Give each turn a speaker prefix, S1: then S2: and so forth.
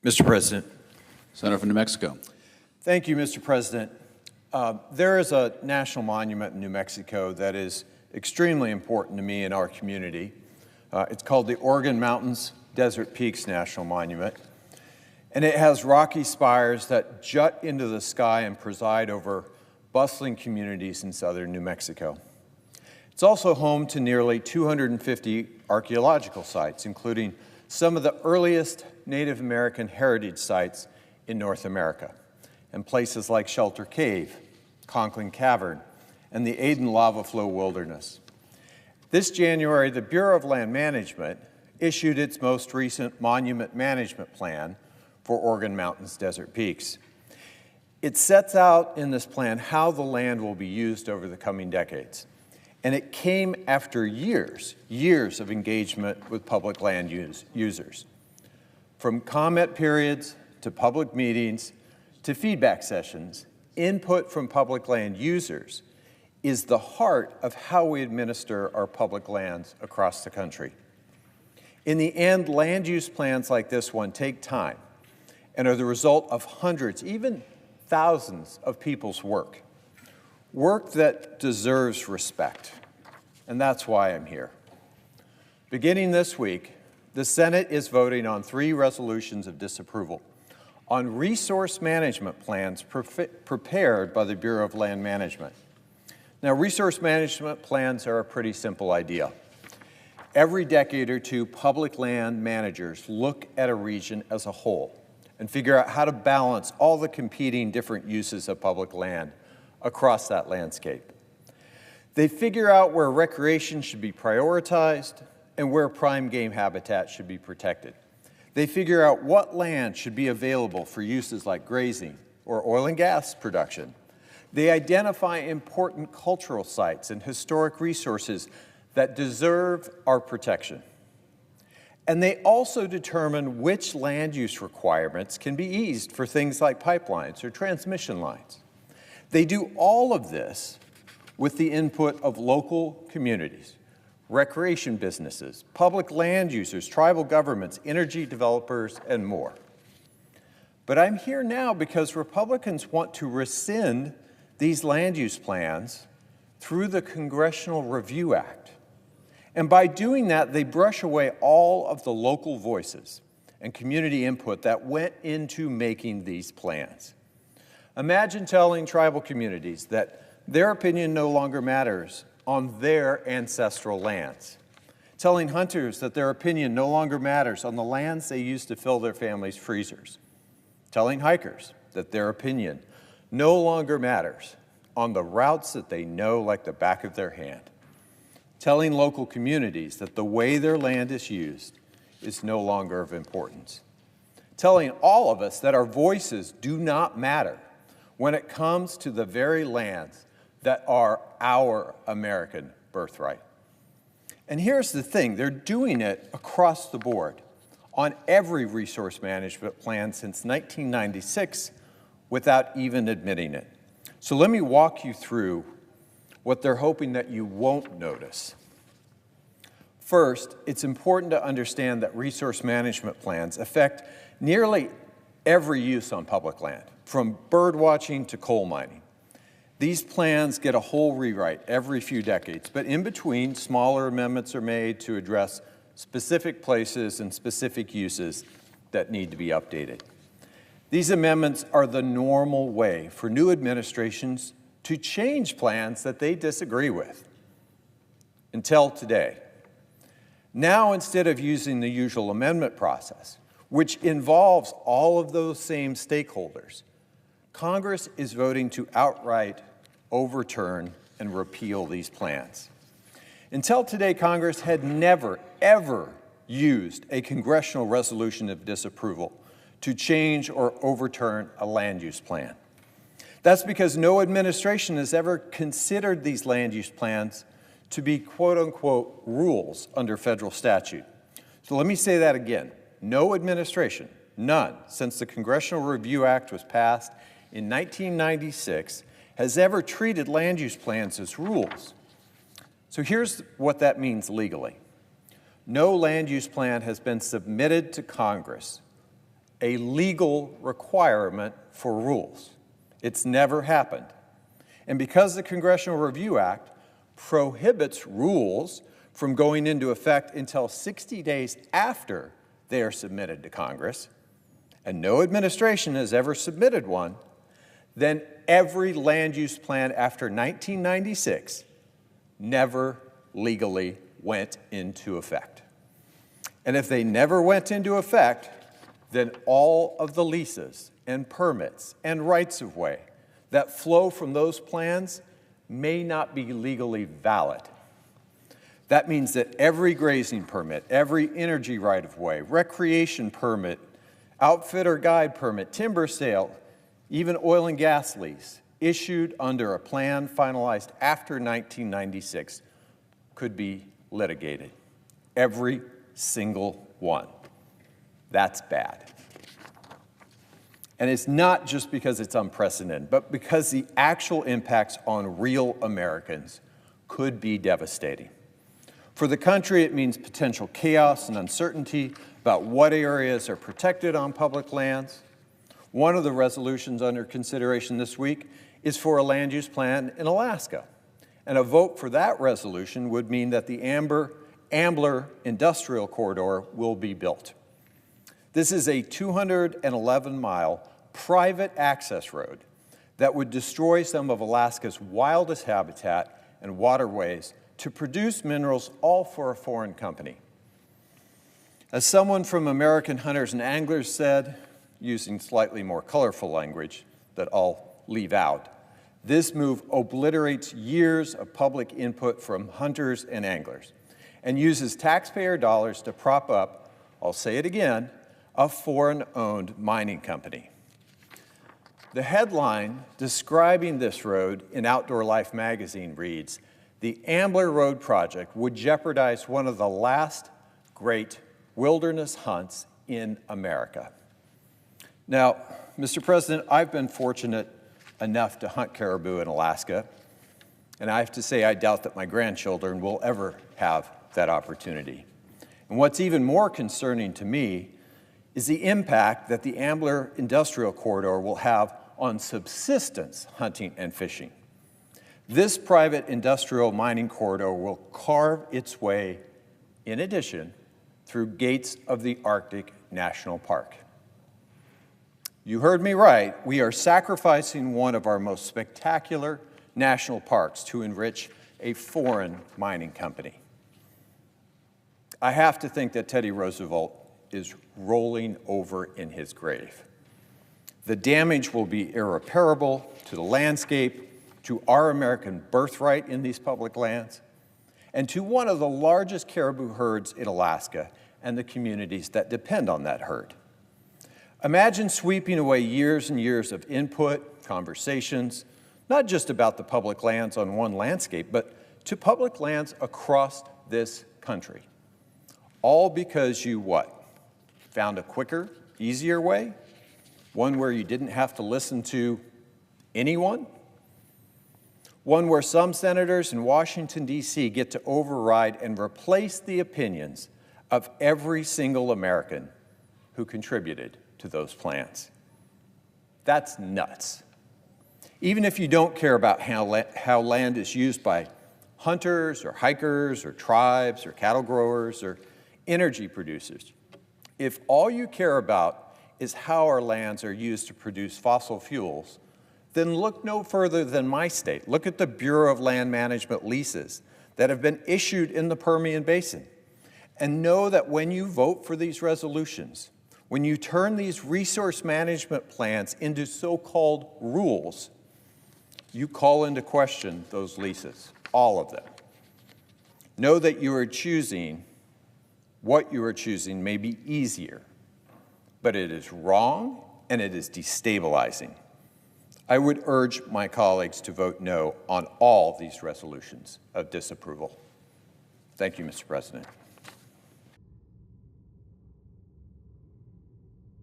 S1: Mr. President.
S2: Senator from New Mexico.
S1: Thank you, Mr. President. There is a national monument in New Mexico that is extremely important to me and our community. It's called the Organ Mountains Desert Peaks National Monument, and it has rocky spires that jut into the sky and preside over bustling communities in southern New Mexico. It's also home to nearly 250 archaeological sites, including some of the earliest Native American heritage sites in North America, and places like Shelter Cave, Conklin Cavern, and the Aden Lava Flow Wilderness. This January, the Bureau of Land Management issued its most recent Monument Management Plan for Organ Mountains Desert Peaks. It sets out in this plan how the land will be used over the coming decades. And it came after years of engagement with public land users. From comment periods to public meetings to feedback sessions, input from public land users is the heart of how we administer our public lands across the country. In the end, land use plans like this one take time and are the result of hundreds, even thousands of people's work that deserves respect. And that's why I'm here. Beginning this week, the Senate is voting on 3 resolutions of disapproval on resource management plans prepared by the Bureau of Land Management. Now, resource management plans are a pretty simple idea. Every decade or two, public land managers look at a region as a whole and figure out how to balance all the competing different uses of public land across that landscape. They figure out where recreation should be prioritized and where prime game habitat should be protected. They figure out what land should be available for uses like grazing or oil and gas production. They identify important cultural sites and historic resources that deserve our protection. And they also determine which land use requirements can be eased for things like pipelines or transmission lines. They do all of this with the input of local communities, recreation businesses, public land users, tribal governments, energy developers, and more. But I'm here now because Republicans want to rescind these land use plans through the Congressional Review Act. And by doing that, they brush away all of the local voices and community input that went into making these plans. Imagine telling tribal communities that their opinion no longer matters on their ancestral lands. Telling hunters that their opinion no longer matters on the lands they used to fill their families' freezers. Telling hikers that their opinion no longer matters on the routes that they know like the back of their hand. Telling local communities that the way their land is used is no longer of importance. Telling all of us that our voices do not matter when it comes to the very lands that are our American birthright. And here's the thing, they're doing it across the board on every resource management plan since 1996 without even admitting it. So let me walk you through what they're hoping that you won't notice. First, it's important to understand that resource management plans affect nearly every use on public land, from bird watching to coal mining. These plans get a whole rewrite every few decades, but in between, smaller amendments are made to address specific places and specific uses that need to be updated. These amendments are the normal way for new administrations to change plans that they disagree with, until today. Now, instead of using the usual amendment process, which involves all of those same stakeholders, Congress is voting to outright overturn and repeal these plans. Until today, Congress had never, ever used a congressional resolution of disapproval to change or overturn a land use plan. That's because no administration has ever considered these land use plans to be quote-unquote rules under federal statute. So let me say that again. No administration, none, since the Congressional Review Act was passed in 1996, has ever treated land use plans as rules. So here's what that means legally. No land use plan has been submitted to Congress a legal requirement for rules. It's never happened. And because the Congressional Review Act prohibits rules from going into effect until 60 days after they are submitted to Congress, and no administration has ever submitted one, then every land use plan after 1996 never legally went into effect. And if they never went into effect, then all of the leases and permits and rights-of-way that flow from those plans may not be legally valid. That means that every grazing permit, every energy right-of-way, recreation permit, outfitter guide permit, timber sale, even oil and gas lease issued under a plan finalized after 1996 could be litigated. Every single one. That's bad. And it's not just because it's unprecedented, but because the actual impacts on real Americans could be devastating. For the country, it means potential chaos and uncertainty about what areas are protected on public lands. One of the resolutions under consideration this week is for a land use plan in Alaska. And a vote for that resolution would mean that the Ambler Industrial Corridor will be built. This is a 211-mile private access road that would destroy some of Alaska's wildest habitat and waterways to produce minerals, all for a foreign company. As someone from American Hunters and Anglers said, using slightly more colorful language that I'll leave out, this move obliterates years of public input from hunters and anglers and uses taxpayer dollars to prop up, I'll say it again, a foreign-owned mining company. The headline describing this road in Outdoor Life magazine reads, "The Ambler Road project would jeopardize one of the last great wilderness hunts in America." Now, Mr. President, I've been fortunate enough to hunt caribou in Alaska, and I have to say I doubt that my grandchildren will ever have that opportunity. And what's even more concerning to me is the impact that the Ambler Industrial Corridor will have on subsistence hunting and fishing. This private industrial mining corridor will carve its way, in addition, through gates of the Arctic National Park. You heard me right. We are sacrificing one of our most spectacular national parks to enrich a foreign mining company. I have to think that Teddy Roosevelt is rolling over in his grave. The damage will be irreparable to the landscape, to our American birthright in these public lands, and to one of the largest caribou herds in Alaska and the communities that depend on that herd. Imagine sweeping away years and years of input, conversations, not just about the public lands on one landscape, but to public lands across this country. All because you what? Found a quicker, easier way? One where you didn't have to listen to anyone? One where some senators in Washington, D.C. get to override and replace the opinions of every single American who contributed to those plans. That's nuts. Even if you don't care about how land is used by hunters or hikers or tribes or cattle growers or energy producers, if all you care about is how our lands are used to produce fossil fuels, then look no further than my state. Look at the Bureau of Land Management leases that have been issued in the Permian Basin. And know that when you vote for these resolutions, when you turn these resource management plans into so-called rules, you call into question those leases, all of them. Know that you are choosing, what you are choosing may be easier, but it is wrong and it is destabilizing. I would urge my colleagues to vote no on all these resolutions of disapproval. Thank you, Mr. President.